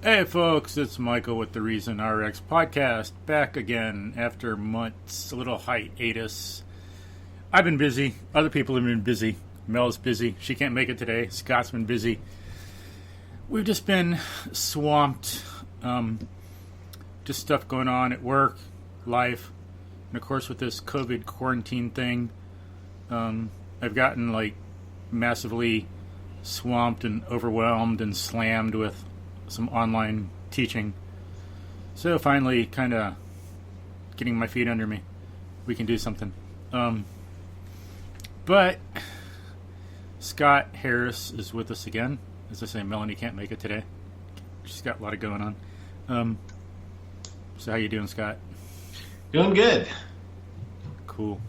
Hey folks, it's Michael with the Reason RX podcast, back again after months, a little hiatus. I've been busy, other people have been busy. Mel's busy, she can't make it today. Scott's been busy. We've just been swamped, just stuff going on at work, life, and of course with this COVID quarantine thing, I've gotten massively swamped and overwhelmed and slammed with some online teaching. So finally kind of getting my feet under me. We can do something. But Scott Harris is with us again. As I say, Melanie can't make it today. She's got a lot going on. So how you doing, Scott? Doing good. Cool.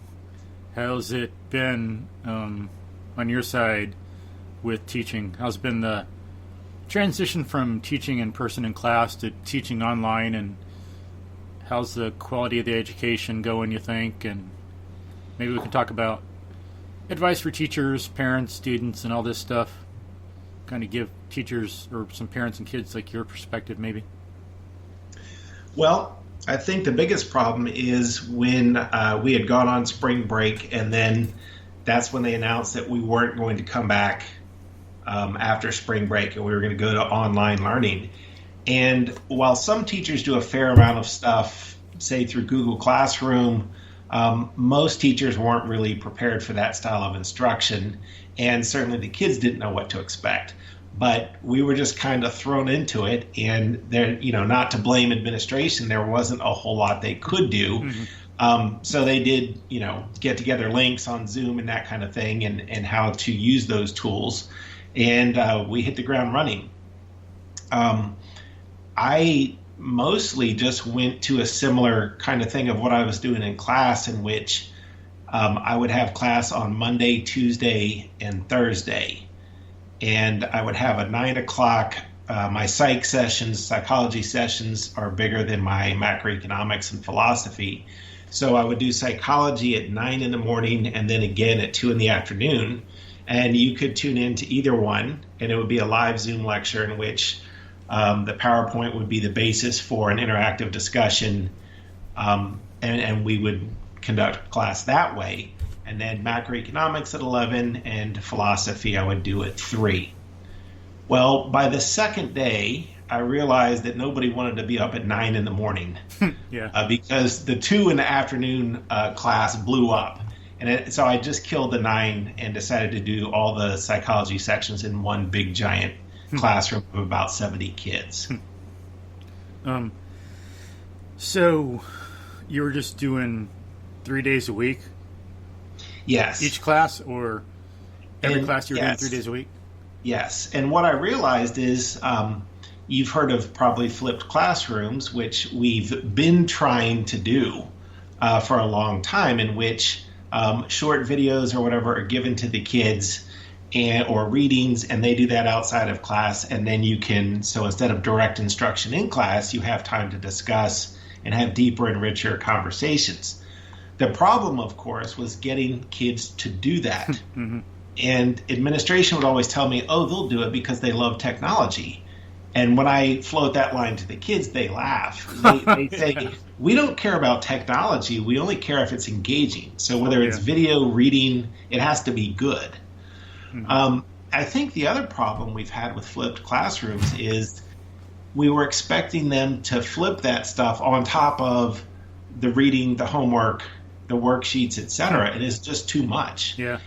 How's it been on your side with teaching? How's been the transition from teaching in person in class to teaching online, and how's the quality of the education going, you think? And maybe we can talk about advice for teachers, parents, students, and all this stuff. Kind of give teachers or some parents and kids your perspective, maybe. Well, I think the biggest problem is when we had gone on spring break, and then that's when they announced that we weren't going to come back after spring break, and we were going to go to online learning. And while some teachers do a fair amount of stuff, say through Google Classroom, most teachers weren't really prepared for that style of instruction, and certainly the kids didn't know what to expect. But we were just kind of thrown into it, and there, not to blame administration, there wasn't a whole lot they could do. Mm-hmm. So they did, get together links on Zoom and that kind of thing, and how to use those tools. And we hit the ground running. I mostly just went to a similar kind of thing of what I was doing in class, in which I would have class on Monday, Tuesday, and Thursday. And I would have a 9 o'clock, my psychology sessions are bigger than my macroeconomics and philosophy. So I would do psychology at 9 in the morning and then again at 2 in the afternoon. And you could tune in to either one, and it would be a live Zoom lecture in which the PowerPoint would be the basis for an interactive discussion, and we would conduct class that way. And then macroeconomics at 11 and philosophy I would do at 3. Well, by the second day, I realized that nobody wanted to be up at 9 in the morning. Yeah. Because the 2 in the afternoon class blew up. And so I just killed the 9 and decided to do all the psychology sections in one big giant classroom of about 70 kids. So you were just doing 3 days a week? Yes. Each class, or every class you were doing 3 days a week? Yes. And what I realized is you've heard of probably flipped classrooms, which we've been trying to do for a long time, in which short videos or whatever are given to the kids or readings, and they do that outside of class. And then you can, so instead of direct instruction in class, you have time to discuss and have deeper and richer conversations. The problem, of course, was getting kids to do that. Mm-hmm. And administration would always tell me, oh, they'll do it because they love technology. And when I float that line to the kids, they laugh. They say, we don't care about technology. We only care if it's engaging. So whether it's video, reading, it has to be good. Mm-hmm. I think the other problem we've had with flipped classrooms is we were expecting them to flip that stuff on top of the reading, the homework, the worksheets, etc. It is just too much. Yeah,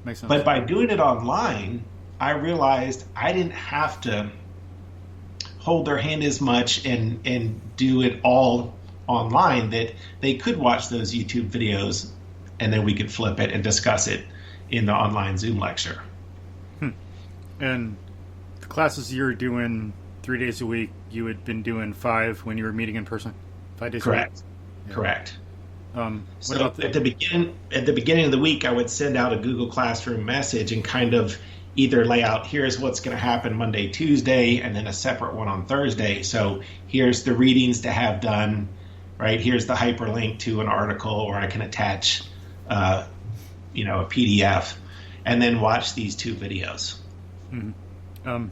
makes sense. But by doing it online, I realized I didn't have to hold their hand as much and do it all online, that they could watch those YouTube videos and then we could flip it and discuss it in the online Zoom lecture. And the classes you were doing 3 days a week, you had been doing 5 when you were meeting in person? 5 days Correct. a week? Yeah. Correct. What about at the beginning of the week, I would send out a Google Classroom message and kind of either lay out, here's what's going to happen Monday, Tuesday, and then a separate one on Thursday. So here's the readings to have done, right? Here's the hyperlink to an article, or I can attach, a PDF, and then watch these 2 videos. Mm-hmm.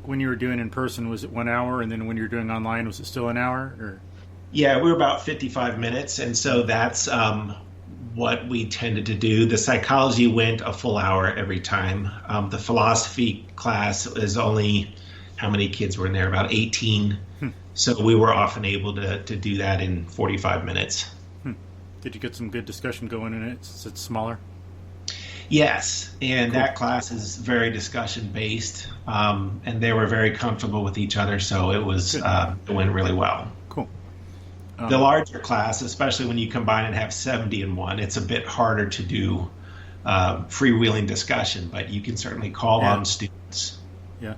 when you were doing in person, was it 1 hour, and then when you were doing online, was it still an hour? Or Yeah, we were about 55 minutes, and so that's what we tended to do. The psychology went a full hour every time. The philosophy class is only, how many kids were in there? About 18. So we were often able to do that in 45 minutes. Did you get some good discussion going in it since it's smaller? Yes, and Cool. that class is very discussion based, and they were very comfortable with each other, so it went really well. Cool. The larger class, especially when you combine and have 70 in one, it's a bit harder to do freewheeling discussion, but you can certainly call on students. Yeah.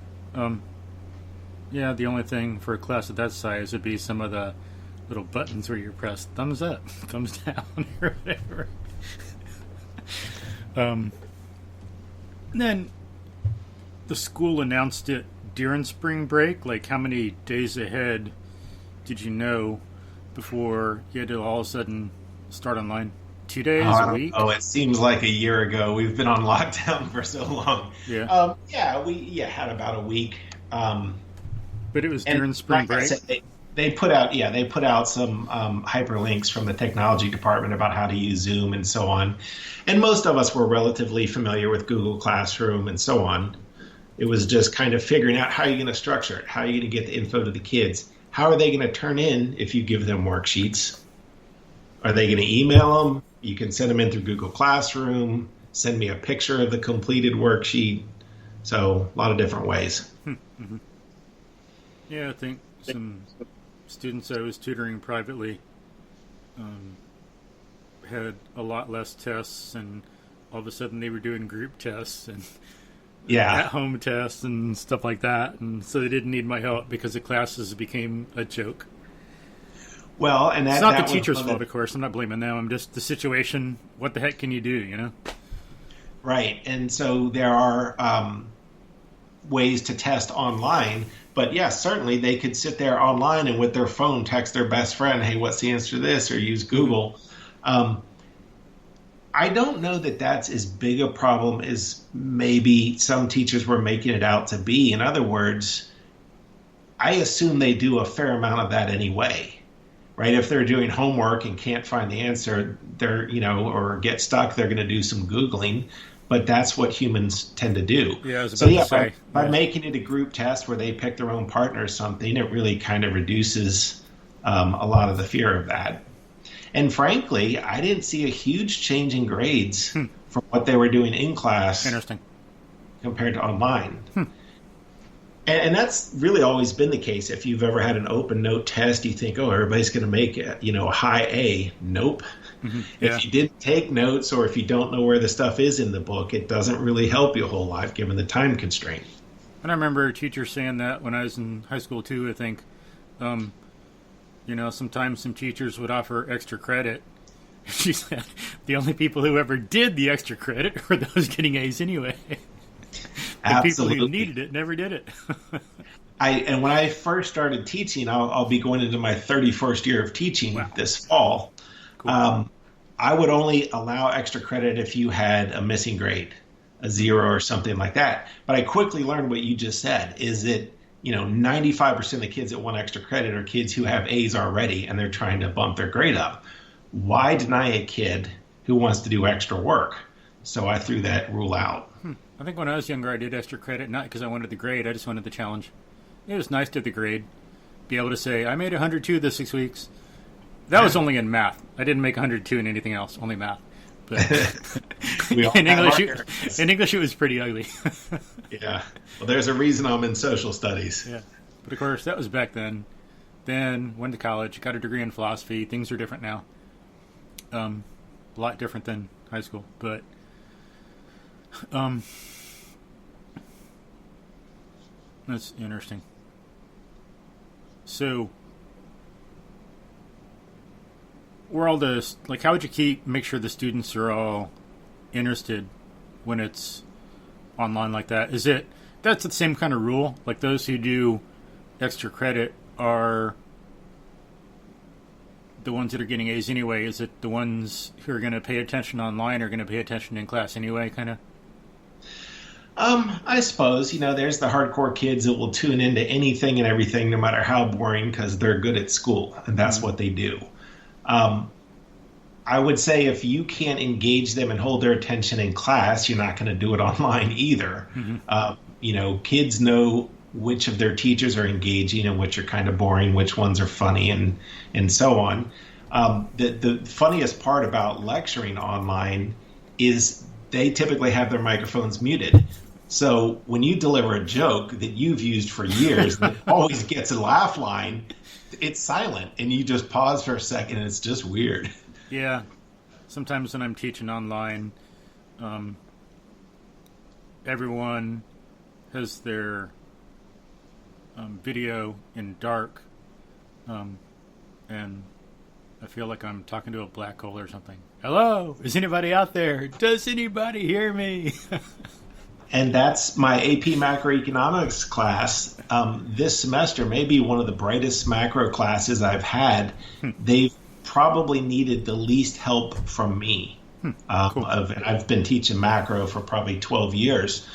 Yeah, the only thing for a class of that size would be some of the little buttons where you press thumbs up, thumbs down, or whatever. Then the school announced it during spring break. Like, how many days ahead did you know before you had to all of a sudden start online? 2 days, a week? Oh, it seems like a year ago. We've been on lockdown for so long. Yeah. We had about a week. But it was during spring like I break? said, they put out some hyperlinks from the technology department about how to use Zoom and so on. And most of us were relatively familiar with Google Classroom and so on. It was just kind of figuring out how you're going to structure it, how you're going to get the info to the kids. How are they going to turn in if you give them worksheets? Are they going to email them? You can send them in through Google Classroom, send me a picture of the completed worksheet. So a lot of different ways. Mm-hmm. Yeah, I think some students I was tutoring privately had a lot less tests, and all of a sudden they were doing group tests and at-home tests and stuff like that, and so they didn't need my help because the classes became a joke. Well, and it's not the teacher's fault, of course. I'm not blaming them. I'm just the situation. What the heck can you do, you know? Right, and so there are ways to test online. But yes, certainly they could sit there online and with their phone text their best friend, hey, what's the answer to this? Or use Google. I don't know that that's as big a problem as maybe some teachers were making it out to be. In other words, I assume they do a fair amount of that anyway, right? If they're doing homework and can't find the answer, or get stuck, they're going to do some Googling. But that's what humans tend to do. Yeah, I was about to say. By making it a group test where they pick their own partner or something, it really kind of reduces a lot of the fear of that. And frankly, I didn't see a huge change in grades from what they were doing in class compared to online. And that's really always been the case. If you've ever had an open note test, you think, oh, everybody's going to make a high A. Nope. Mm-hmm. Yeah. If you didn't take notes or if you don't know where the stuff is in the book, it doesn't really help you a whole lot given the time constraint. And I remember a teacher saying that when I was in high school too, I think. Sometimes some teachers would offer extra credit. She said the only people who ever did the extra credit were those getting A's anyway. The people who needed it never did it. And when I first started teaching, I'll be going into my 31st year of teaching this fall. Cool. I would only allow extra credit if you had a missing grade, a 0 or something like that. But I quickly learned what you just said, is that 95% of the kids that want extra credit are kids who have A's already and they're trying to bump their grade up. Why deny a kid who wants to do extra work? So I threw that rule out. I think when I was younger, I did extra credit, not because I wanted the grade. I just wanted the challenge. It was nice to have the grade. Be able to say, I made 102 this 6 weeks. That was only in math. I didn't make 102 in anything else, only math. But in English, it was pretty ugly. Yeah. Well, there's a reason I'm in social studies. Yeah. But of course, that was back then. Then went to college, got a degree in philosophy. Things are different now. A lot different than high school. But that's interesting. So, how would you make sure the students are all interested when it's online like that? That's the same kind of rule? Like those who do extra credit are the ones that are getting A's anyway. Is it the ones who are going to pay attention online are going to pay attention in class anyway, kind of? I suppose, there's the hardcore kids that will tune into anything and everything, no matter how boring, because they're good at school, and that's what they do. I would say if you can't engage them and hold their attention in class, you're not going to do it online either. Kids know which of their teachers are engaging and which are kind of boring, which ones are funny, and so on. The funniest part about lecturing online is they typically have their microphones muted. So when you deliver a joke that you've used for years that always gets a laugh line, it's silent, and you just pause for a second, and it's just weird. Yeah. Sometimes when I'm teaching online, everyone has their video in dark, and I feel like I'm talking to a black hole or something. Hello? Is anybody out there? Does anybody hear me? And that's my AP Macroeconomics class. This semester may be one of the brightest macro classes I've had. They've probably needed the least help from me. Cool. And I've been teaching macro for probably 12 years.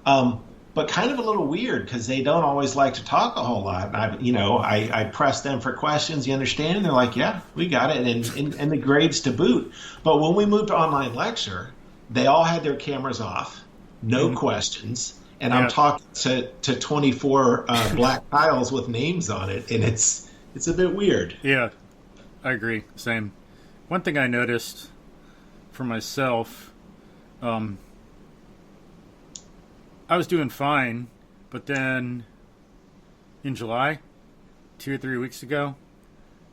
But kind of a little weird because they don't always like to talk a whole lot. And I press them for questions. You understand? And they're like, yeah, we got it. And the grades to boot. But when we moved to online lecture, they all had their cameras off. No questions, and I'm talking to 24 black tiles with names on it, and it's a bit weird. Yeah, I agree. Same. One thing I noticed for myself, I was doing fine, but then in July, 2 or 3 weeks ago,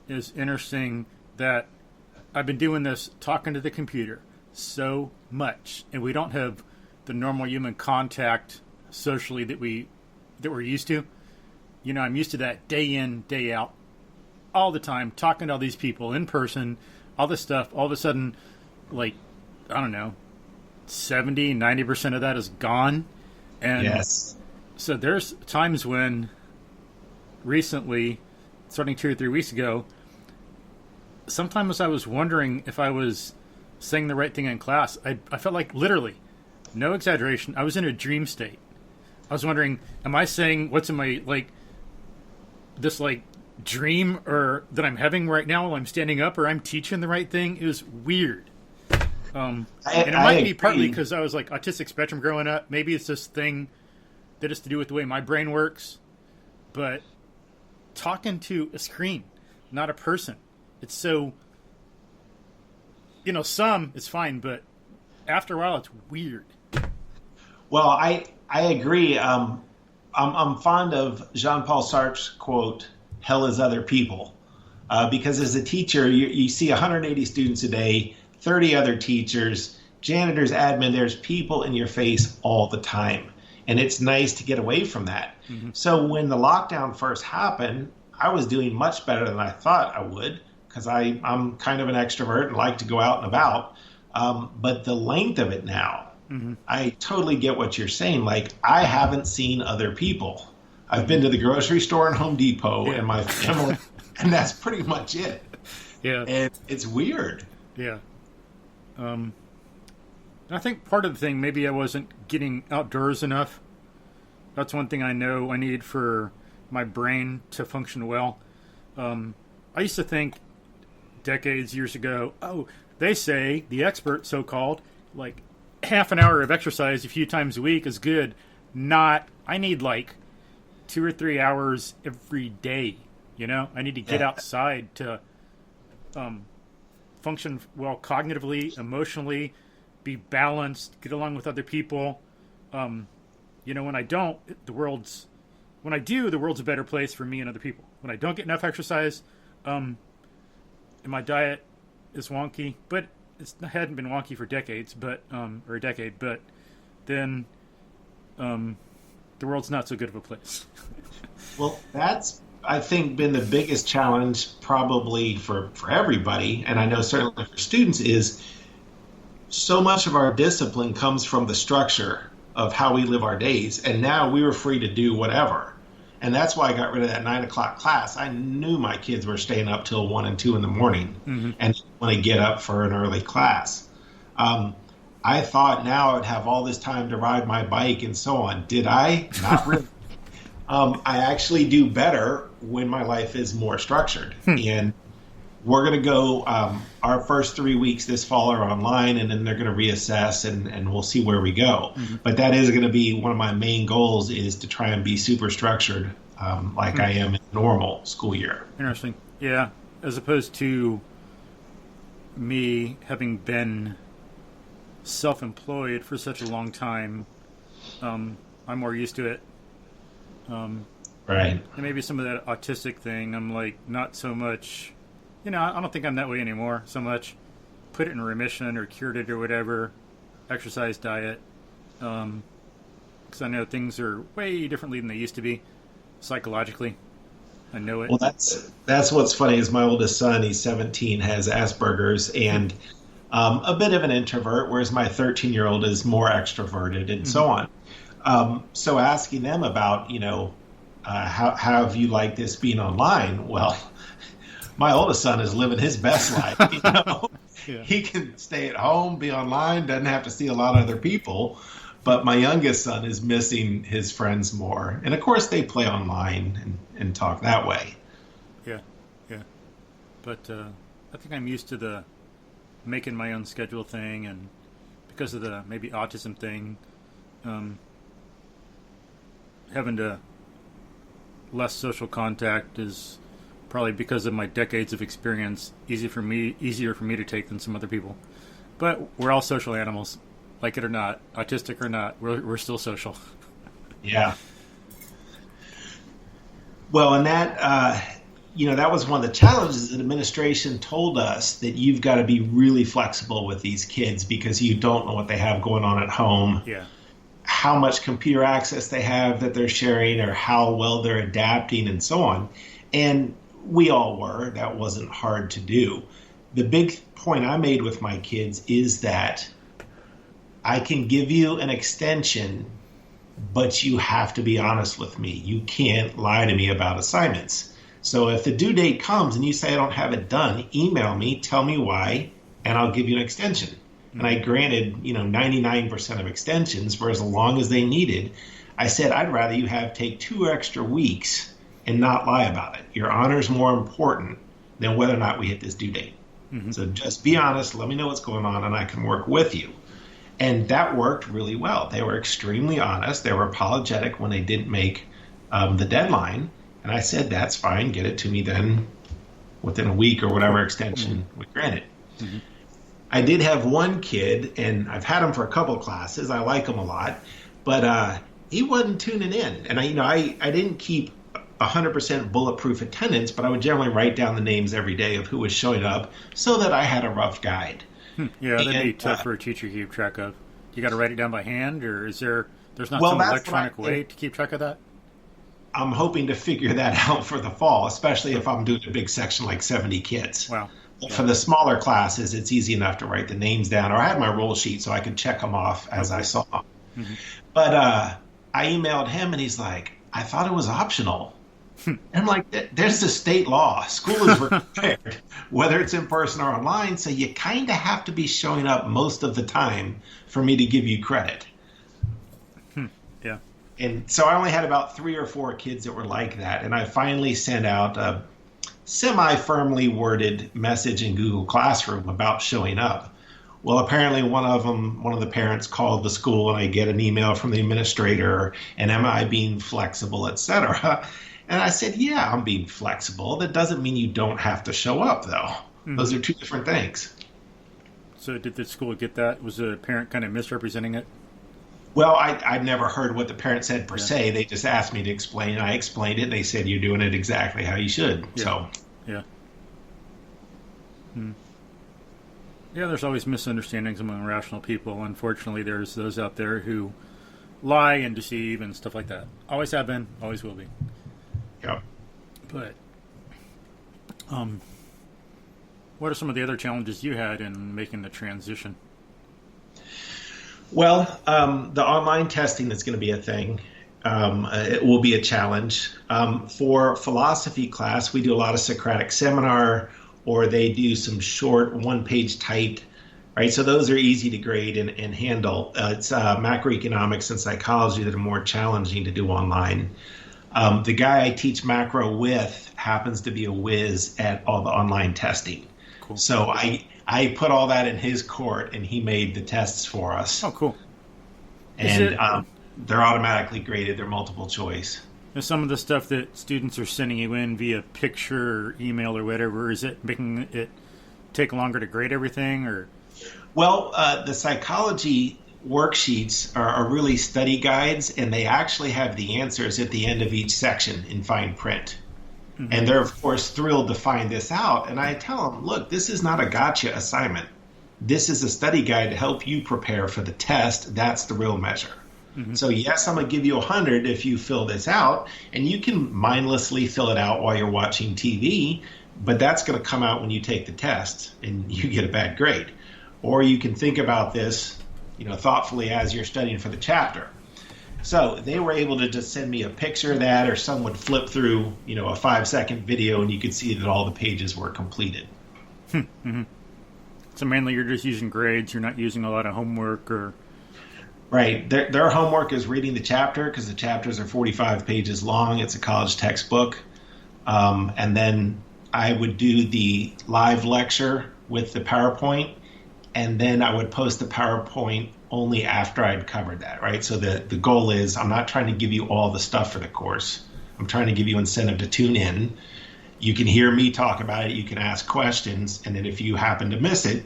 it was interesting that I've been doing this, talking to the computer so much, and we don't have the normal human contact socially that we're used to. I'm used to that day in, day out, all the time, talking to all these people in person, all this stuff. All of a sudden, like, I don't know, 70, 90% of that is gone. And yes. So there's times when recently, starting 2 or 3 weeks ago, sometimes I was wondering if I was saying the right thing in class. I felt like literally, no exaggeration, I was in a dream state. I was wondering, am I saying what's in my, this, dream or that I'm having right now while I'm standing up, or I'm teaching the right thing? It was weird. And it might be partly because I was, autistic spectrum growing up. Maybe it's this thing that has to do with the way my brain works. But talking to a screen, not a person, it's so, some is fine, but after a while, it's weird. Well, I agree. I'm fond of Jean-Paul Sartre's quote, "Hell is other people," because as a teacher, you see 180 students a day, 30 other teachers, janitors, admin. There's people in your face all the time, and it's nice to get away from that. Mm-hmm. So when the lockdown first happened, I was doing much better than I thought I would because I'm kind of an extrovert and like to go out and about. But the length of it now, mm-hmm. I totally get what you're saying. I haven't seen other people. I've been to the grocery store and Home Depot and my family, and that's pretty much it. Yeah. And it's weird. Yeah. I think part of the thing, maybe I wasn't getting outdoors enough. That's one thing I know I need for my brain to function well. I used to think years ago, they say, the experts, so-called, half an hour of exercise a few times a week is good. Not, I need 2 or 3 hours every day. I need to get outside to function well cognitively, emotionally, be balanced, get along with other people. When I don't, when I do, the world's a better place for me and other people. When I don't get enough exercise, and my diet is wonky, but it hadn't been wonky for decades, or a decade, but then the world's not so good of a place. Well, that's, I think, been the biggest challenge probably for everybody, and I know certainly for students, is so much of our discipline comes from the structure of how we live our days, and now we were free to do whatever. And that's why I got rid of that 9 o'clock class. I knew my kids were staying up till 1 and 2 in the morning, mm-hmm. and want to get up for an early class. I thought now I'd have all this time to ride my bike and so on. Did I? Not really. I actually do better when my life is more structured. And we're going to go, our first 3 weeks this fall are online, and then they're going to reassess, and we'll see where we go. But that is going to be one of my main goals, is to try and be super structured like I am in a normal school year. Interesting. Yeah. As opposed to me having been self-employed for such a long time, I'm more used to it. Right. And maybe some of that autistic thing, I'm like, not so much, I don't think I'm that way anymore so much. Put it in remission or cured it or whatever. Exercise, diet. Because I know things are way differently than they used to be psychologically. I know it. Well, that's what's funny is my oldest son, he's 17, has Asperger's and a bit of an introvert, whereas my 13-year-old is more extroverted and so on. So asking them about, how have you liked this being online? Well, my oldest son is living his best life. Yeah. He can stay at home, be online, doesn't have to see a lot of other people. But my youngest son is missing his friends more. And of course, they play online and talk that way. Yeah. But I think I'm used to the making my own schedule thing, and because of the maybe autism thing, having to less social contact is probably, because of my decades of experience, easier for me to take than some other people. But we're all social animals, like it or not, autistic or not. We're still social. Yeah. Well, and that that was one of the challenges that administration told us, that you've got to be really flexible with these kids because you don't know what they have going on at home. Yeah. How much computer access they have that they're sharing, or how well they're adapting and so on. And we all were. That wasn't hard to do. The big point I made with my kids is that I can give you an extension, but you have to be honest with me. You can't lie to me about assignments. So if the due date comes and you say I don't have it done, email me, tell me why, and I'll give you an extension. And I granted, 99% of extensions for as long as they needed. I said, I'd rather you take 2 extra weeks and not lie about it. Your honor is more important than whether or not we hit this due date. So just be honest, let me know what's going on, and I can work with you. And that worked really well. They were extremely honest. They were apologetic when they didn't make the deadline. And I said, that's fine. Get it to me then within a week or whatever extension we granted. I did have one kid, and I've had him for a couple of classes. I like him a lot. But he wasn't tuning in. And I didn't keep 100% bulletproof attendance, but I would generally write down the names every day of who was showing up so that I had a rough guide. Yeah, that'd be tough for a teacher to keep track of. You got to write it down by hand, or there's not some electronic way to keep track of that? I'm hoping to figure that out for the fall, especially if I'm doing a big section like 70 kids. Wow. Yeah. For the smaller classes, it's easy enough to write the names down, or I had my roll sheet so I could check them off as I saw them. But I emailed him, and he's like, I thought it was optional. And I'm like, there's the state law. School is required, whether it's in person or online, so you kind of have to be showing up most of the time for me to give you credit. Yeah. And so I only had about 3 or 4 kids that were like that, and I finally sent out a semi-firmly worded message in Google Classroom about showing up. Well, apparently one of the parents called the school, and I get an email from the administrator, and am I being flexible, etc. And I said, yeah, I'm being flexible. That doesn't mean you don't have to show up, though. Those are 2 different things. So did the school get that? Was the parent kind of misrepresenting it? Well, I'd never heard what the parent said per se. They just asked me to explain. I explained it, and they said, you're doing it exactly how you should. Yeah. So, yeah. Yeah, there's always misunderstandings among rational people. Unfortunately, there's those out there who lie and deceive and stuff like that. Always have been, always will be. yeah. But, what are some of the other challenges you had in making the transition? Well, the online testing is going to be a thing. It will be a challenge. For philosophy class, we do a lot of Socratic seminar, or they do some short one-page typed right? So those are easy to grade and handle. It's macroeconomics and psychology that are more challenging to do online. The guy I teach macro with happens to be a whiz at all the online testing. Cool. So I put all that in his court, and he made the tests for us. Oh, cool. And they're automatically graded. They're multiple choice. Is some of the stuff that students are sending you in via picture or email or whatever, is it making it take longer to grade everything? Or? Well, the psychology worksheets are really study guides, and they actually have the answers at the end of each section in fine print. Mm-hmm. And they're, of course, thrilled to find this out. And I tell them, look, this is not a gotcha assignment. This is a study guide to help you prepare for the test. That's the real measure. Mm-hmm. So, yes, I'm going to give you 100 if you fill this out. And you can mindlessly fill it out while you're watching TV, but that's going to come out when you take the test and you get a bad grade. Or you can think about this, thoughtfully as you're studying for the chapter. So they were able to just send me a picture of that, or someone would flip through, a 5-second video, and you could see that all the pages were completed. Mm-hmm. So mainly you're just using grades. You're not using a lot of homework or... Right. Their homework is reading the chapter, because the chapters are 45 pages long. It's a college textbook. And then I would do the live lecture with the PowerPoint, and then I would post the PowerPoint only after I'd covered that, right? So the goal is, I'm not trying to give you all the stuff for the course. I'm trying to give you incentive to tune in. You can hear me talk about it. You can ask questions. And then if you happen to miss it,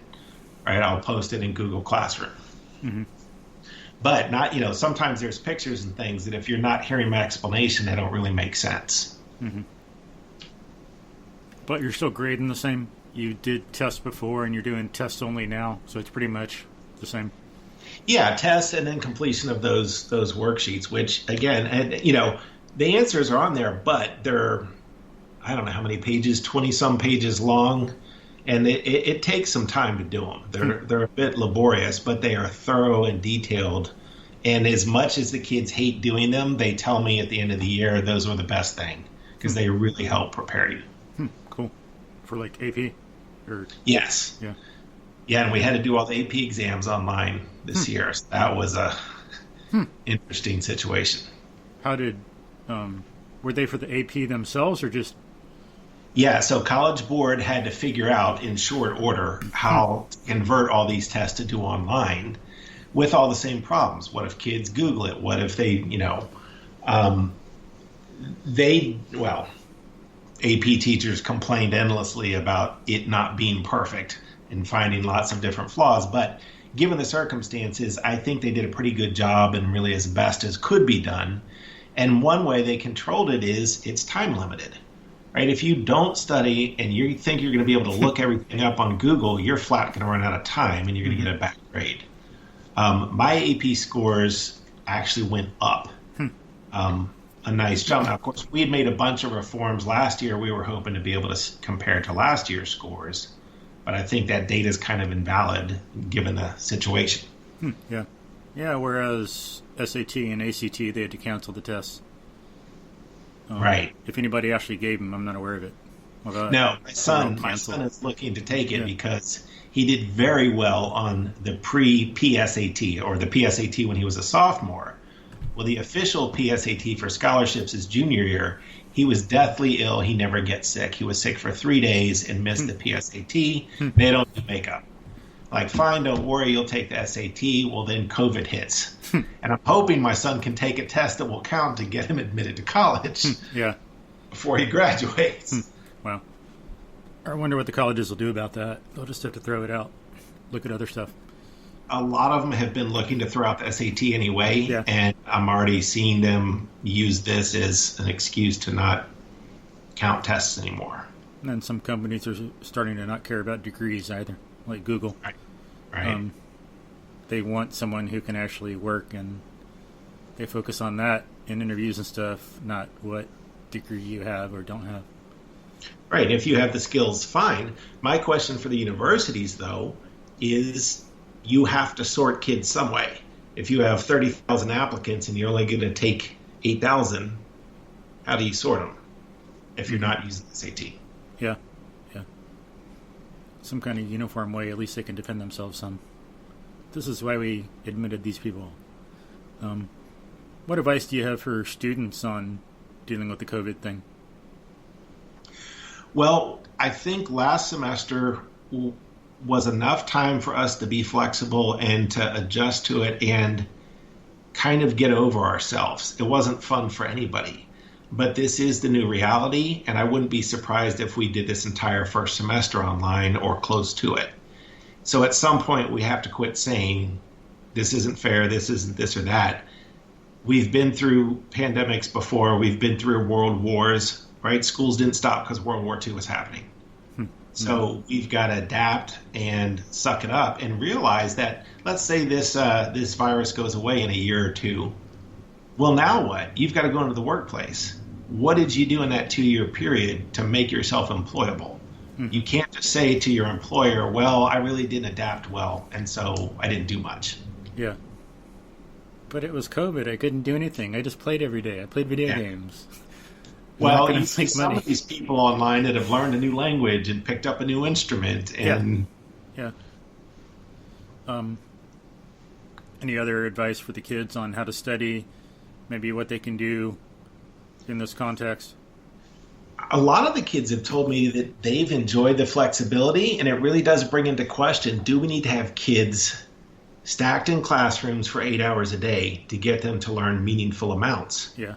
right, I'll post it in Google Classroom. Mm-hmm. But not, sometimes there's pictures and things that if you're not hearing my explanation, they don't really make sense. Mm-hmm. But you're still grading the same. You did tests before, and you're doing tests only now, so it's pretty much the same. Yeah, tests and then completion of those worksheets, which, again, and the answers are on there, but they're, I don't know how many pages, 20-some pages long, and it takes some time to do them. They're a bit laborious, but they are thorough and detailed. And as much as the kids hate doing them, they tell me at the end of the year those were the best thing, because they really help prepare you. Cool. For like AP? Or... Yes. Yeah. Yeah, and we had to do all the AP exams online this year. So that was a interesting situation. How did, were they for the AP themselves or just? Yeah, so College Board had to figure out in short order how to convert all these tests to do online with all the same problems. What if kids Google it? What if they, AP teachers complained endlessly about it not being perfect and finding lots of different flaws. But given the circumstances, I think they did a pretty good job and really as best as could be done. And one way they controlled it is it's time limited, right? If you don't study and you think you're going to be able to look everything up on Google, you're flat going to run out of time and you're going to get a bad grade. My AP scores actually went up. A nice jump. Now, of course, we had made a bunch of reforms last year. We were hoping to be able to compare to last year's scores. But I think that data is kind of invalid given the situation. Yeah. Yeah, whereas SAT and ACT, they had to cancel the tests. Right. If anybody actually gave them, I'm not aware of it. No, my son is looking to take it because he did very well on the pre-PSAT, or the PSAT when he was a sophomore. Well, the official PSAT for scholarships is junior year. He was deathly ill. He never gets sick. He was sick for 3 days and missed the PSAT. They don't do makeup. Like, fine, don't worry, you'll take the SAT. Well, then COVID hits. And I'm hoping my son can take a test that will count to get him admitted to college before he graduates. Wow. I wonder what the colleges will do about that. They'll just have to throw it out, look at other stuff. A lot of them have been looking to throw out the SAT anyway, and I'm already seeing them use this as an excuse to not count tests anymore. And then some companies are starting to not care about degrees either, like Google. Right. They want someone who can actually work, and they focus on that in interviews and stuff, not what degree you have or don't have. Right. If you have the skills, fine. My question for the universities, though, is you have to sort kids some way. If you have 30,000 applicants and you're only going to take 8,000, how do you sort them if you're not using the SAT? Yeah. some kind of uniform way, at least they can defend themselves some. This is why we admitted these people. What advice do you have for students on dealing with the COVID thing? Well, I think last semester was enough time for us to be flexible and to adjust to it and kind of get over ourselves. It wasn't fun for anybody, but this is the new reality, and I wouldn't be surprised if we did this entire first semester online or close to it. So at some point we have to quit saying this isn't fair, this isn't this or that. We've been through pandemics before, we've been through world wars, right? Schools didn't stop because World War II was happening. So we've got to adapt and suck it up and realize that, let's say this virus goes away in a year or two. Well, now what? You've got to go into the workplace. What did you do in that 2-year period to make yourself employable? You can't just say to your employer, well, I really didn't adapt well, and so I didn't do much. Yeah. But it was COVID. I couldn't do anything. I just played every day. I played video games. Well, you see some of these people online that have learned a new language and picked up a new instrument. And yeah. Any other advice for the kids on how to study, maybe what they can do in this context? A lot of the kids have told me that they've enjoyed the flexibility, and it really does bring into question, do we need to have kids stacked in classrooms for 8 hours a day to get them to learn meaningful amounts? Yeah.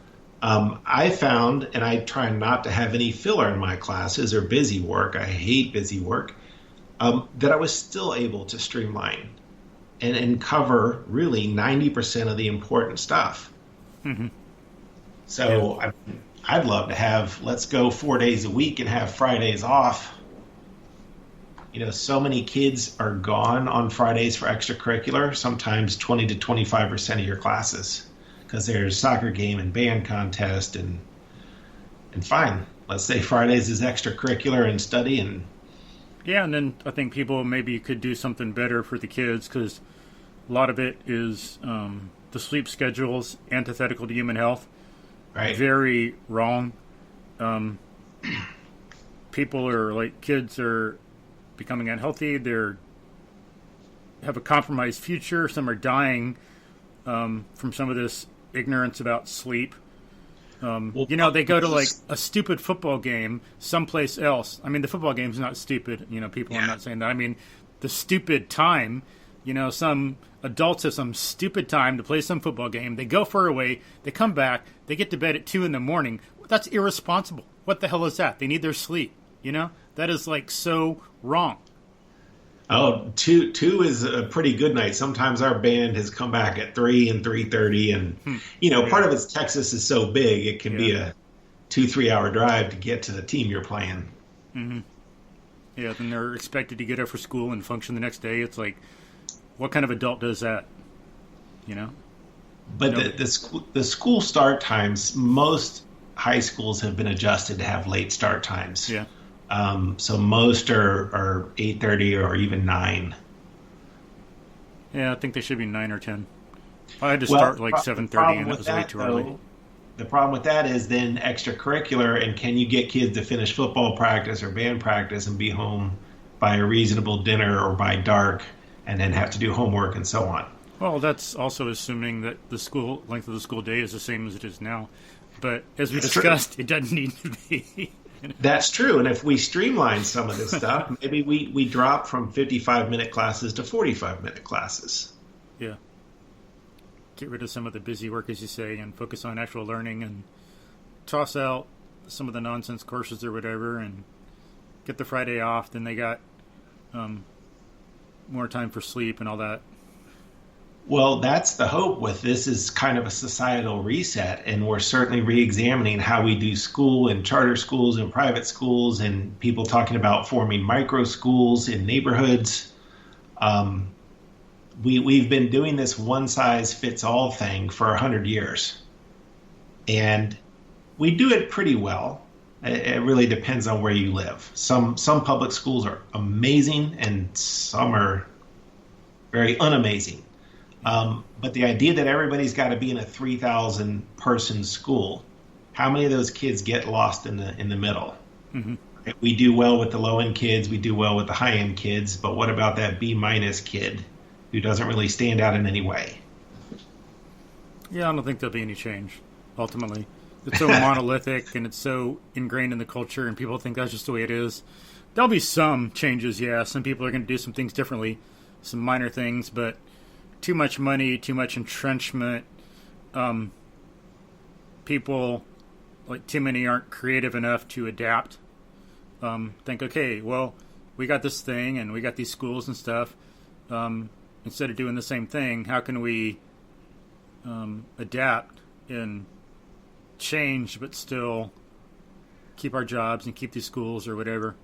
I found, and I try not to have any filler in my classes or busy work, I hate busy work, that I was still able to streamline and cover really 90% of the important stuff. Mm-hmm. So yeah. I'd love to have, let's go 4 days a week and have Fridays off. You know, so many kids are gone on Fridays for extracurricular, sometimes 20 to 25% of your classes. Because there's soccer game and band contest and fine. Let's say Fridays is extracurricular and study and and then I think people maybe could do something better for the kids because a lot of it is the sleep schedule's antithetical to human health. Right. Very wrong. People are kids are becoming unhealthy. They're have a compromised future. Some are dying from some of this ignorance about sleep. They go to a stupid football game someplace else. I mean, the football game's not stupid. People, I'm not saying that. I mean, the stupid time, some adults have some stupid time to play some football game. They go far away. They come back. They get to bed at 2 a.m. That's irresponsible. What the hell is that? They need their sleep. That is so wrong. Oh, two is a pretty good night. Sometimes our band has come back at 3 and 3:30, and part of it's Texas is so big it can be a 2-3 hour drive to get to the team you're playing. Mm-hmm. Yeah, then they're expected to get up for school and function the next day. It's what kind of adult does that? But the school start times, most high schools have been adjusted to have late start times. Yeah. So most are 8:30 or even 9. Yeah, I think they should be 9 or 10. I had to start 7:30 and it was way too early. The problem with that is then extracurricular, and can you get kids to finish football practice or band practice and be home by a reasonable dinner or by dark and then have to do homework and so on? Well, that's also assuming that the school length of the school day is the same as it is now. But as we discussed, it doesn't need to be. That's true. And if we streamline some of this stuff, maybe we drop from 55-minute classes to 45-minute classes. Yeah. Get rid of some of the busy work, as you say, and focus on actual learning and toss out some of the nonsense courses or whatever and get the Friday off. Then they got more time for sleep and all that. Well, that's the hope with this is kind of a societal reset, and we're certainly re-examining how we do school and charter schools and private schools and people talking about forming micro schools in neighborhoods. We've been doing this one-size-fits-all thing for 100 years, and we do it pretty well. It really depends on where you live. Some public schools are amazing, and some are very unamazing. But the idea that everybody's got to be in a 3,000 person school, how many of those kids get lost in the middle? Mm-hmm. We do well with the low-end kids, we do well with the high-end kids, but what about that B- kid who doesn't really stand out in any way? Yeah, I don't think there'll be any change, ultimately. It's so monolithic and it's so ingrained in the culture, and people think that's just the way it is. There'll be some changes, yeah. Some people are going to do some things differently, some minor things, but too much money, too much entrenchment. People, like too many, aren't creative enough to adapt. Think, okay, well, we got this thing and we got these schools and stuff. Instead of doing the same thing, how can we adapt and change but still keep our jobs and keep these schools or whatever?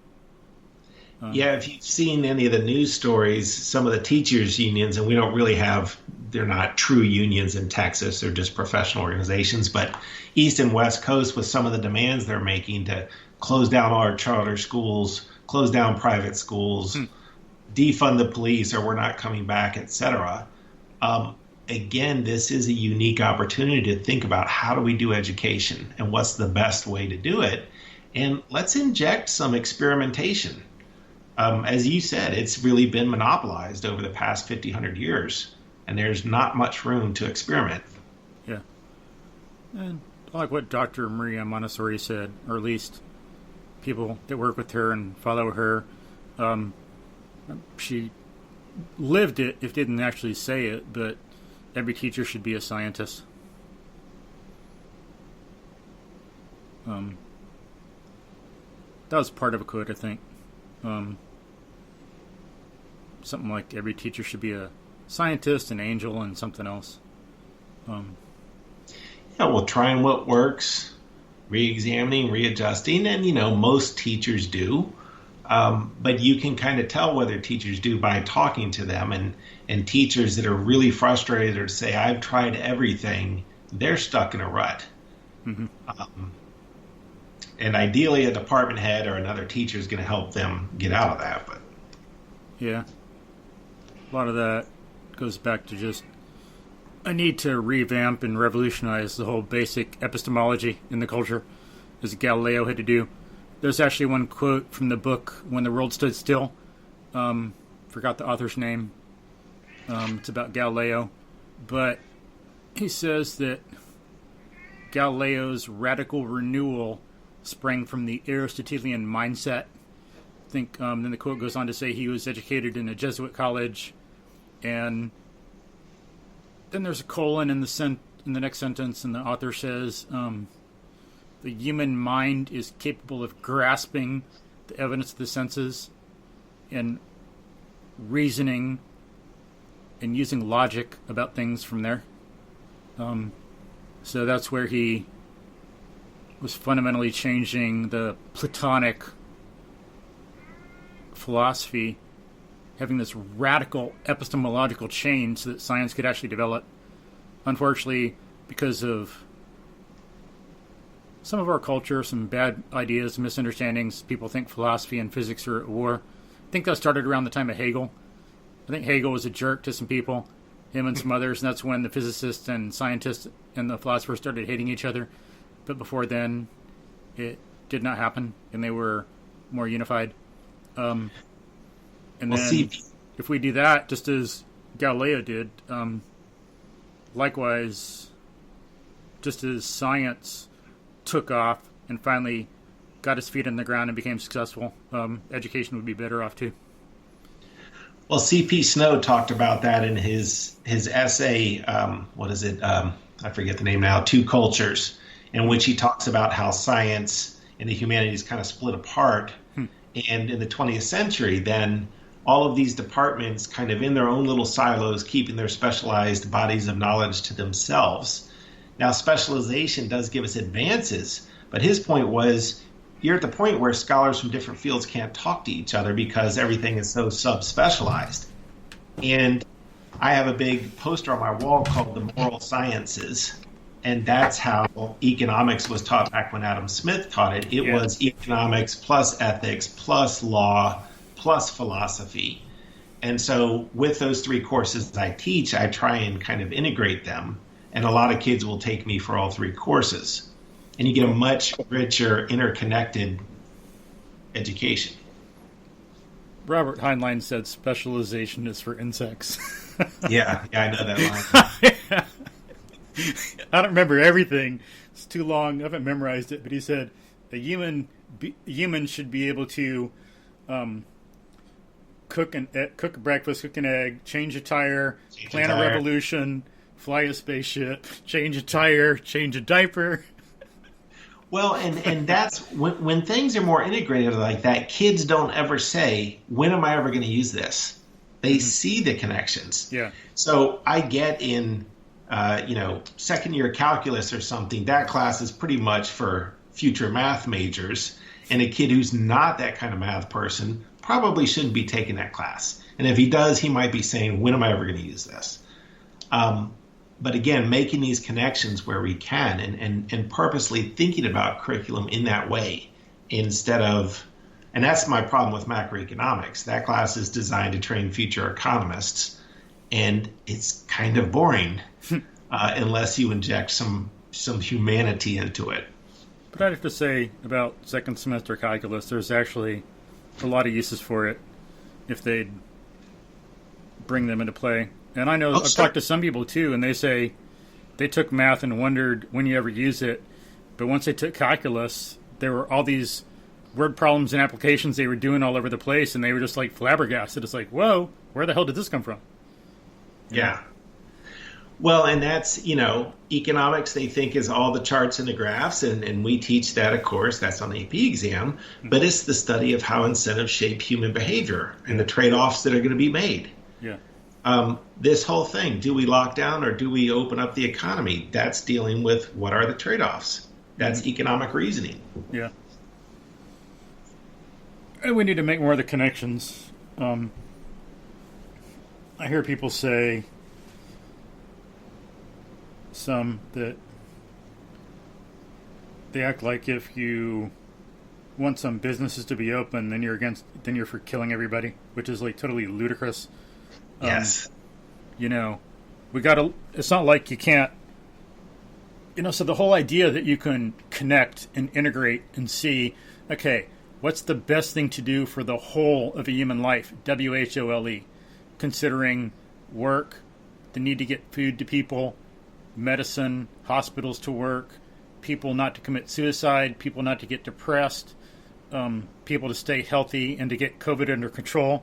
Yeah, if you've seen any of the news stories, some of the teachers' unions, and we don't really have, they're not true unions in Texas, they're just professional organizations, but East and West Coast, with some of the demands they're making to close down our charter schools, close down private schools, defund the police, or we're not coming back, etc. Again, this is a unique opportunity to think about how do we do education and what's the best way to do it. And let's inject some experimentation. As you said, it's really been monopolized over the past 50, 100 years, and there's not much room to experiment. Yeah. And I like what Dr. Maria Montessori said, or at least people that work with her and follow her. She lived it, if didn't actually say it, but every teacher should be a scientist. That was part of a quote, I think. Something like every teacher should be a scientist, an angel, and something else. Yeah, well, trying what works, re-examining, readjusting, and most teachers do. But you can kind of tell whether teachers do by talking to them, and teachers that are really frustrated or say, I've tried everything, they're stuck in a rut. Mm-hmm. And ideally a department head or another teacher is going to help them get out of that. But yeah, a lot of that goes back to just a need to revamp and revolutionize the whole basic epistemology in the culture, as Galileo had to do. There's actually one quote from the book When the World Stood Still. Forgot the author's name. It's about Galileo. But he says that Galileo's radical renewal sprang from the Aristotelian mindset. I think then the quote goes on to say he was educated in a Jesuit college, and then there's a colon in the next sentence, and the author says the human mind is capable of grasping the evidence of the senses and reasoning and using logic about things from there. So that's where he was fundamentally changing the Platonic philosophy, having this radical epistemological change so that science could actually develop. Unfortunately, because of some of our culture, some bad ideas, misunderstandings, people think philosophy and physics are at war. I think that started around the time of Hegel. I think Hegel was a jerk to some people, him and some others, and that's when the physicists and scientists and the philosophers started hating each other. But before then, it did not happen, and they were more unified. And then, if we do that, just as Galileo did, likewise, just as science took off and finally got his feet on the ground and became successful, education would be better off too. Well, C.P. Snow talked about that in his essay, what is it? I forget the name now, Two Cultures, in which he talks about how science and the humanities kind of split apart. And in the 20th century, then all of these departments kind of in their own little silos, keeping their specialized bodies of knowledge to themselves. Now, specialization does give us advances, but his point was you're at the point where scholars from different fields can't talk to each other because everything is so subspecialized. And I have a big poster on my wall called The Moral Sciences, and that's how economics was taught back when Adam Smith taught it. It was economics plus ethics plus law plus philosophy. And so with those three courses I teach, I try and kind of integrate them. And a lot of kids will take me for all three courses. And you get a much richer, interconnected education. Robert Heinlein said specialization is for insects. Yeah, I know that line. I don't remember everything. It's too long. I haven't memorized it. But he said a human should be able to cook a breakfast, cook an egg, change a tire, plan a revolution, fly a spaceship, change a tire, change a diaper. Well, and that's when things are more integrated like that, kids don't ever say, when am I ever going to use this? They see the connections. Yeah. So I get in, second year calculus or something, that class is pretty much for future math majors. And a kid who's not that kind of math person probably shouldn't be taking that class. And if he does, he might be saying, when am I ever going to use this? But again, making these connections where we can and purposely thinking about curriculum in that way instead of, and that's my problem with macroeconomics. That class is designed to train future economists, and it's kind of boring unless you inject some humanity into it. But I'd have to say about second semester calculus, there's actually a lot of uses for it if they'd bring them into play. And I know I've talked to some people too, and they say they took math and wondered when you ever use it. But once they took calculus, there were all these word problems and applications they were doing all over the place, and they were just like flabbergasted. It's like, whoa, where the hell did this come from? Yeah. Well, and that's, economics they think is all the charts and the graphs, and we teach that, of course, that's on the AP exam, but it's the study of how incentives shape human behavior and the trade-offs that are going to be made. Yeah. This whole thing, do we lock down or do we open up the economy? That's dealing with what are the trade-offs. That's economic reasoning. Yeah. And we need to make more of the connections. I hear people say that they act like if you want some businesses to be open, then you're for killing everybody, which is like totally ludicrous. Yes. It's not like you can't, so the whole idea that you can connect and integrate and see, okay, what's the best thing to do for the whole of a human life, WHOLE, considering work, the need to get food to people, medicine, hospitals to work, people not to commit suicide, people not to get depressed, people to stay healthy and to get COVID under control.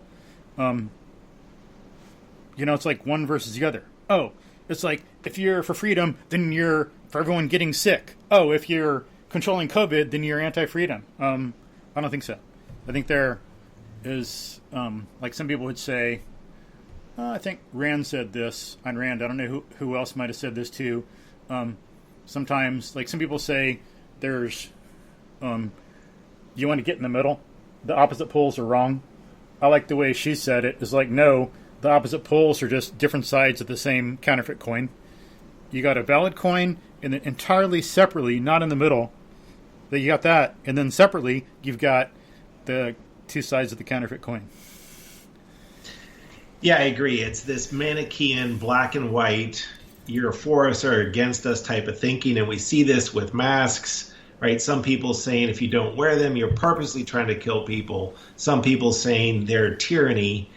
It's like one versus the other. Oh, it's like if you're for freedom, then you're for everyone getting sick. Oh, if you're controlling COVID, then you're anti-freedom. I don't think so. I think there is, like some people would say, I think Rand said this on Rand. I don't know who else might have said this too. Sometimes, like some people say, there's, you want to get in the middle. The opposite poles are wrong. I like the way she said it. It's like, no, the opposite poles are just different sides of the same counterfeit coin. You got a valid coin, and then entirely separately, not in the middle, that you got that, and then separately, you've got the two sides of the counterfeit coin. Yeah, I agree. It's this Manichaean black and white, you're for us or against us type of thinking, and we see this with masks, right? Some people saying if you don't wear them, you're purposely trying to kill people. Some people saying they're tyranny.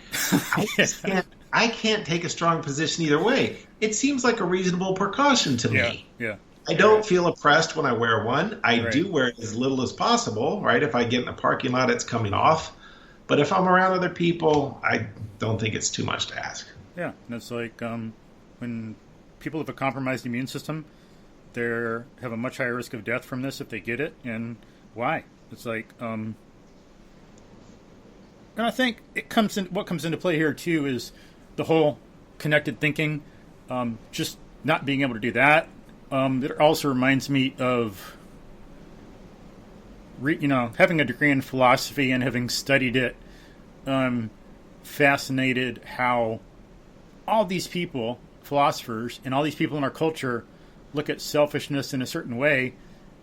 I can't take a strong position either way. It seems like a reasonable precaution to me. Yeah. I don't feel oppressed when I wear one. I do wear it as little as possible, right? If I get in a parking lot, it's coming off. But if I'm around other people, I don't think it's too much to ask. Yeah, and it's like when people have a compromised immune system, they have a much higher risk of death from this if they get it. And why? It's like, and I think what comes into play here too is the whole connected thinking. Just not being able to do that. It also reminds me of, having a degree in philosophy and having studied it. Fascinated how all these people, philosophers, and all these people in our culture look at selfishness in a certain way,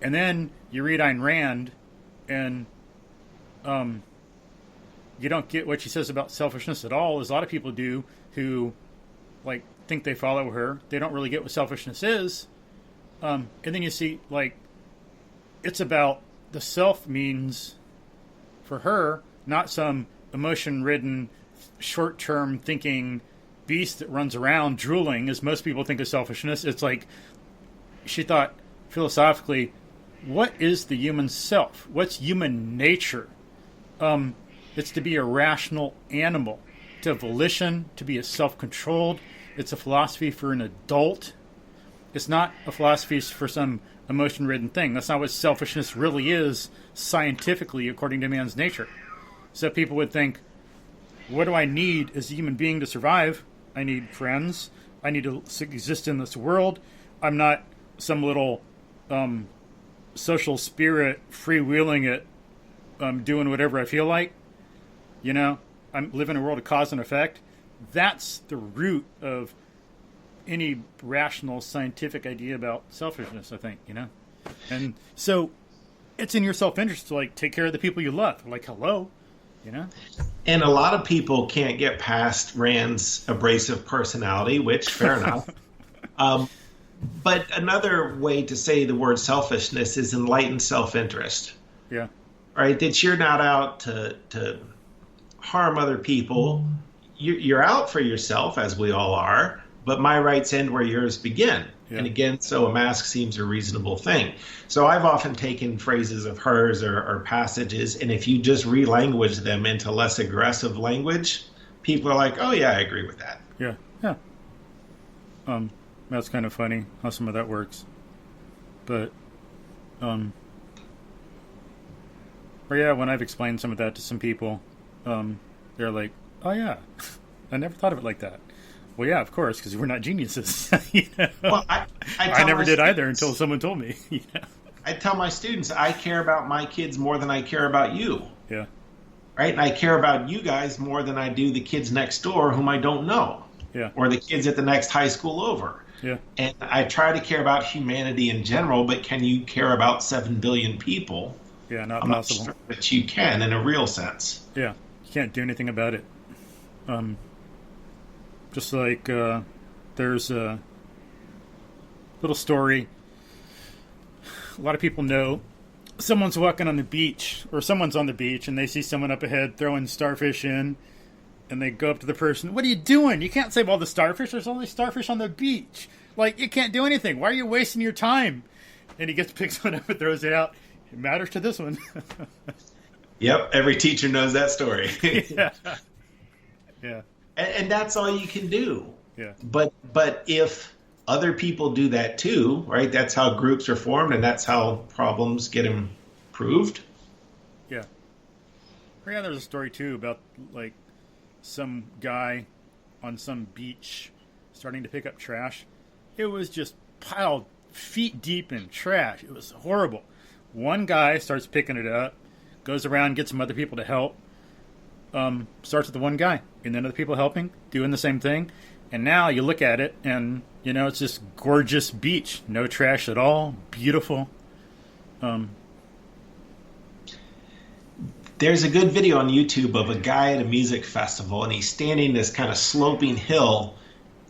and then you read Ayn Rand, and you don't get what she says about selfishness at all, as a lot of people do who think they follow her. They don't really get what selfishness is. And then you see, it's about the self means for her, not some emotion-ridden, short-term thinking beast that runs around drooling, as most people think of selfishness. It's like she thought philosophically, what is the human self? What's human nature? It's to be a rational animal, to have volition, to be a self-controlled. It's a philosophy for an adult. It's not a philosophy for some emotion-ridden thing. That's not what selfishness really is scientifically according to man's nature. So people would think, what do I need as a human being to survive? I need friends. I need to exist in this world. I'm not some little social spirit freewheeling it, doing whatever I feel like. You know, I'm living in a world of cause and effect. That's the root of any rational scientific idea about selfishness, I think, you know? And so it's in your self-interest to, like, take care of the people you love. Like, hello, you know? And a lot of people can't get past Rand's abrasive personality, which, fair enough. But another way to say the word selfishness is enlightened self-interest. Yeah. Right? That you're not out to harm other people. You're out for yourself, as we all are, but my rights end where yours begin. Yeah. And again, so a mask seems a reasonable thing. So I've often taken phrases of hers or passages, and if you just relanguage them into less aggressive language, people are like, oh yeah, I agree with that. Yeah, yeah. That's kind of funny how some of that works. But yeah, when I've explained some of that to some people, they're like, oh yeah, I never thought of it like that. Well, yeah, of course, because we're not geniuses. You know? Well, I never did either until someone told me. You know? I tell my students, I care about my kids more than I care about you. Yeah. Right? And I care about you guys more than I do the kids next door whom I don't know. Yeah. Or the kids at the next high school over. Yeah. And I try to care about humanity in general, but can you care about 7 billion people? Yeah, not I'm possible. Not sure that you can in a real sense. Yeah. You can't do anything about it. Just like there's a little story. A lot of people know someone's walking on the beach, or someone's on the beach, and they see someone up ahead throwing starfish in, and they go up to the person, what are you doing? You can't save all the starfish. There's only starfish on the beach. Like, you can't do anything. Why are you wasting your time? And he picks one up and throws it out. It matters to this one. Yep, every teacher knows that story. Yeah. Yeah. And that's all you can do. Yeah. But if other people do that too, right? That's how groups are formed, and that's how problems get improved. Yeah. Yeah, there's a story too about like some guy on some beach starting to pick up trash. It was just piled feet deep in trash. It was horrible. One guy starts picking it up, goes around, gets some other people to help. Starts with the one guy, and then other people helping, doing the same thing. And now you look at it, and, you know, it's this gorgeous beach. No trash at all. Beautiful. There's a good video on YouTube of a guy at a music festival, and he's standing this kind of sloping hill,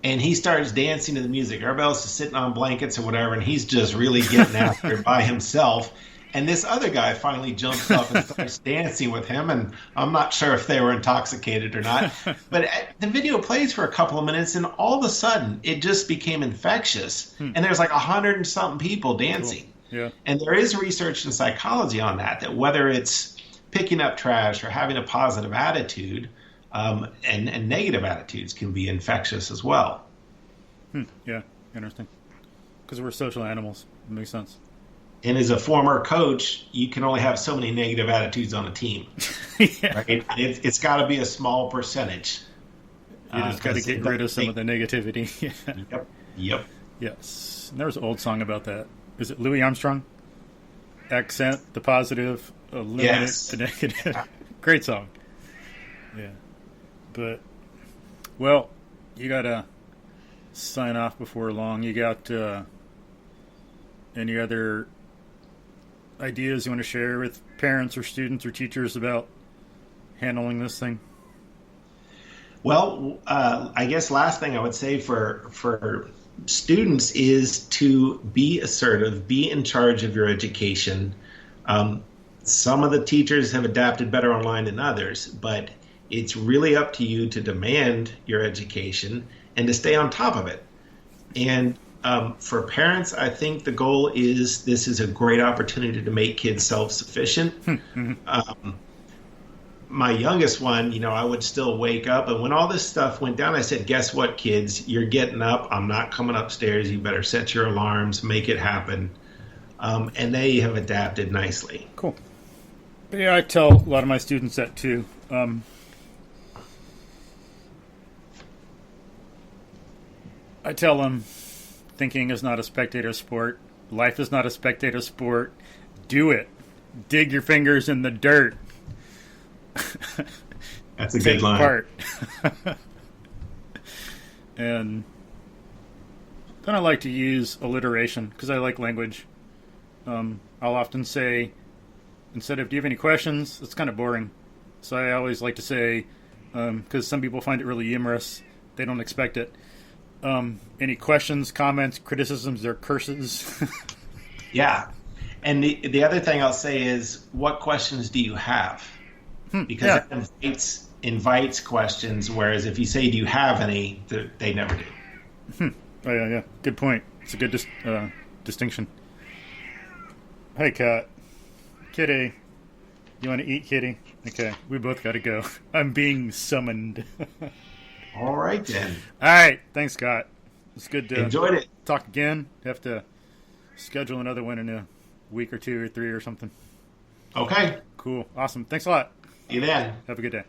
and he starts dancing to the music. Everybody else is sitting on blankets or whatever, and he's just really getting after it by himself. And this other guy finally jumps up and starts dancing with him, and I'm not sure if they were intoxicated or not. But the video plays for a couple of minutes, and all of a sudden, it just became infectious. And there's like 100 and something people dancing. Cool. Yeah. And there is research in psychology on that whether it's picking up trash or having a positive attitude, and negative attitudes can be infectious as well. Yeah, interesting. Because we're social animals. It makes sense. And as a former coach, you can only have so many negative attitudes on a team. Yeah. Right? It's got to be a small percentage. You just got to get rid of some of the negativity. Yeah. Yep. Yes. And there was an old song about that. Is it Louis Armstrong? Accent the positive, eliminate the negative. Great song. Yeah. But, well, you got to sign off before long. You got any other ideas you want to share with parents or students or teachers about handling this thing? Well, I guess last thing I would say for students is to be assertive, be in charge of your education. Some of the teachers have adapted better online than others, but it's really up to you to demand your education and to stay on top of it. And for parents, I think the goal is this is a great opportunity to make kids self-sufficient. My youngest one, I would still wake up. And when all this stuff went down, I said, guess what, kids? You're getting up. I'm not coming upstairs. You better set your alarms, make it happen. And they have adapted nicely. Cool. Yeah, I tell a lot of my students that too. I tell them thinking is not a spectator sport. Life is not a spectator sport. Do it. Dig your fingers in the dirt. That's a good line. Part. And then I like to use alliteration because I like language. I'll often say, instead of, do you have any questions? It's kind of boring. So I always like to say, because some people find it really humorous, they don't expect it. Any questions, comments, criticisms, or curses? Yeah. And the other thing I'll say is, what questions do you have? Because it invites questions, whereas if you say, do you have any, they never do. Oh, yeah. Good point. It's a good distinction. Hey, cat. Kitty. You want to eat, kitty? Okay, we both got to go. I'm being summoned. All right, then. All right. Thanks, Scott. It's good to enjoyed it. Talk again. Have to schedule another one in a week or 2 or 3 or something. Okay. Cool. Awesome. Thanks a lot. See you then. Have a good day.